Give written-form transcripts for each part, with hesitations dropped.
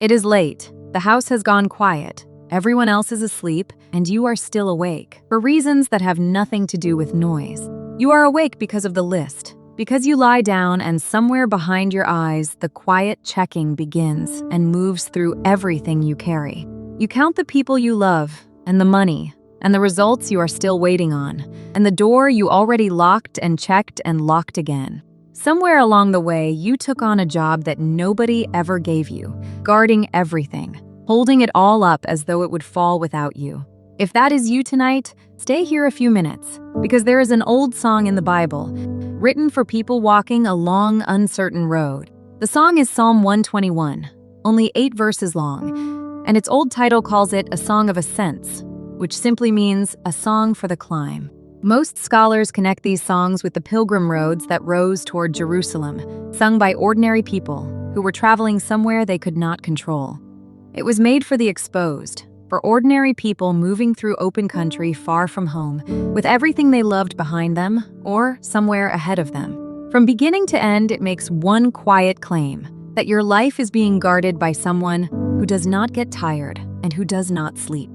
It is late. The house has gone quiet. Everyone else is asleep, and you are still awake, for reasons that have nothing to do with noise. You are awake because of the list, because you lie down and somewhere behind your eyes, the quiet checking begins and moves through everything you carry. You count the people you love, and the money, and the results you are still waiting on, and the door you already locked and checked and locked again. Somewhere along the way, you took on a job that nobody ever gave you, guarding everything, holding it all up as though it would fall without you. If that is you tonight, stay here a few minutes, because there is an old song in the Bible, written for people walking a long, uncertain road. The song is Psalm 121, only 8 verses long, and its old title calls it A Song of Ascents, which simply means a song for the climb. Most scholars connect these songs with the pilgrim roads that rose toward Jerusalem, sung by ordinary people who were traveling somewhere they could not control. It was made for the exposed, for ordinary people moving through open country far from home, with everything they loved behind them or somewhere ahead of them. From beginning to end, it makes one quiet claim, that your life is being guarded by someone who does not get tired and who does not sleep.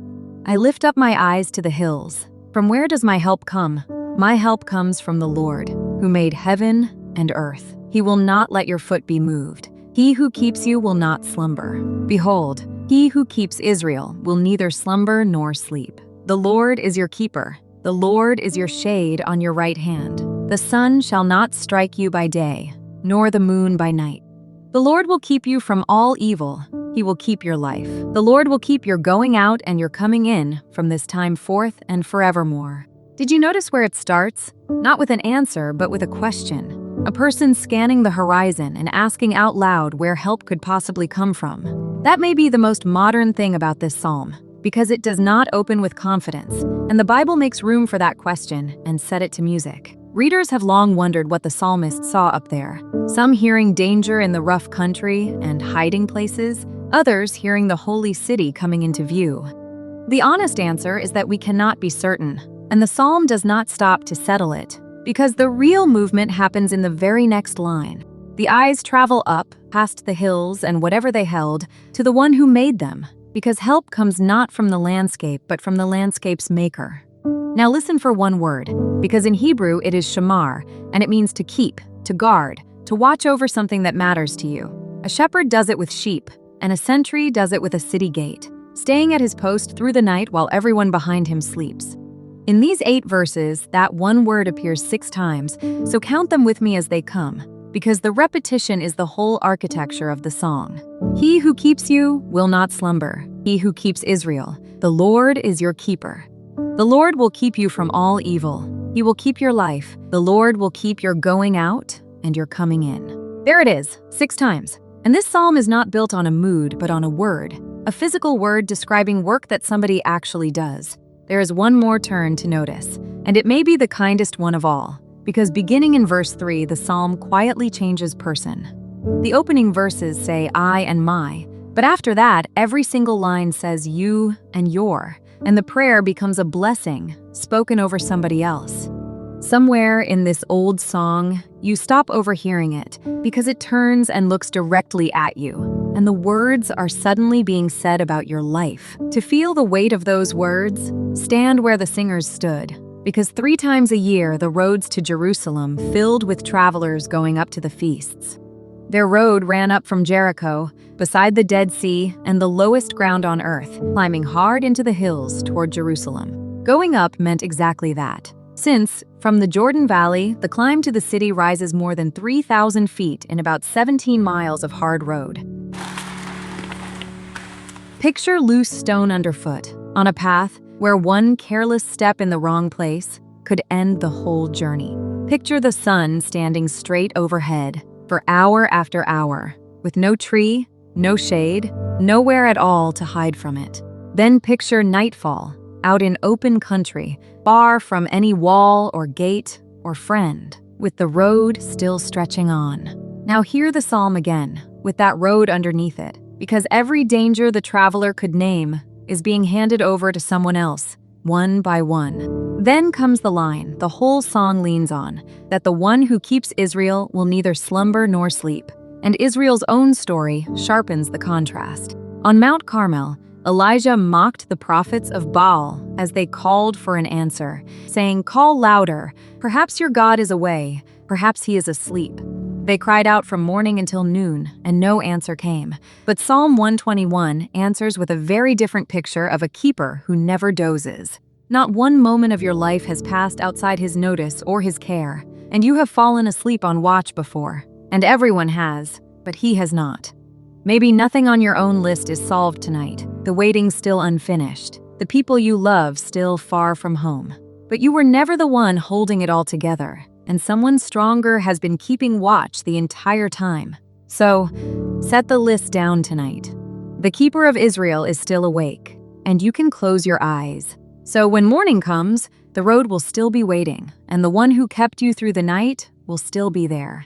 I lift up my eyes to the hills. From where does my help come? My help comes from the Lord, who made heaven and earth. He will not let your foot be moved. He who keeps you will not slumber. Behold, he who keeps Israel will neither slumber nor sleep. The Lord is your keeper. The Lord is your shade on your right hand. The sun shall not strike you by day, nor the moon by night. The Lord will keep you from all evil. He will keep your life. The Lord will keep your going out and your coming in from this time forth and forevermore. Did you notice where it starts? Not with an answer, but with a question. A person scanning the horizon and asking out loud where help could possibly come from. That may be the most modern thing about this psalm, because it does not open with confidence, and the Bible makes room for that question and set it to music. Readers have long wondered what the psalmist saw up there, some hearing danger in the rough country and hiding places, others hearing the holy city coming into view. The honest answer is that we cannot be certain, and the psalm does not stop to settle it, because the real movement happens in the very next line. The eyes travel up, past the hills and whatever they held, to the one who made them, because help comes not from the landscape but from the landscape's maker. Now listen for one word, because in Hebrew it is Shamar, and it means to keep, to guard, to watch over something that matters to you. A shepherd does it with sheep, and a sentry does it with a city gate, staying at his post through the night while everyone behind him sleeps. In these 8 verses, that one word appears 6 times, so count them with me as they come, because the repetition is the whole architecture of the song. He who keeps you will not slumber. He who keeps Israel, the Lord is your keeper. The Lord will keep you from all evil. He will keep your life. The Lord will keep your going out and your coming in. There it is, 6 times. And this psalm is not built on a mood, but on a word, a physical word describing work that somebody actually does. There is one more turn to notice, and it may be the kindest one of all, because beginning in verse 3, the psalm quietly changes person. The opening verses say I and my, but after that, every single line says you and your, and the prayer becomes a blessing spoken over somebody else. Somewhere in this old song, you stop overhearing it because it turns and looks directly at you, and the words are suddenly being said about your life. To feel the weight of those words, stand where the singers stood, because 3 times a year the roads to Jerusalem filled with travelers going up to the feasts. Their road ran up from Jericho, beside the Dead Sea and the lowest ground on earth, climbing hard into the hills toward Jerusalem. Going up meant exactly that, since, from the Jordan Valley, the climb to the city rises more than 3,000 feet in about 17 miles of hard road. Picture loose stone underfoot, on a path where one careless step in the wrong place could end the whole journey. Picture the sun standing straight overhead for hour after hour, with no tree, no shade, nowhere at all to hide from it. Then picture nightfall, out in open country, far from any wall or gate or friend, with the road still stretching on. Now hear the psalm again, with that road underneath it, because every danger the traveler could name is being handed over to someone else, one by one. Then comes the line the whole song leans on, that the one who keeps Israel will neither slumber nor sleep. And Israel's own story sharpens the contrast. On Mount Carmel, Elijah mocked the prophets of Baal as they called for an answer, saying, "Call louder. Perhaps your God is away. Perhaps he is asleep." They cried out from morning until noon, and no answer came. But Psalm 121 answers with a very different picture of a keeper who never dozes. Not one moment of your life has passed outside his notice or his care, and you have fallen asleep on watch before. And everyone has, but he has not. Maybe nothing on your own list is solved tonight, the waiting still unfinished, the people you love still far from home. But you were never the one holding it all together, and someone stronger has been keeping watch the entire time. So, set the list down tonight. The keeper of Israel is still awake, and you can close your eyes. So when morning comes, the road will still be waiting, and the one who kept you through the night will still be there.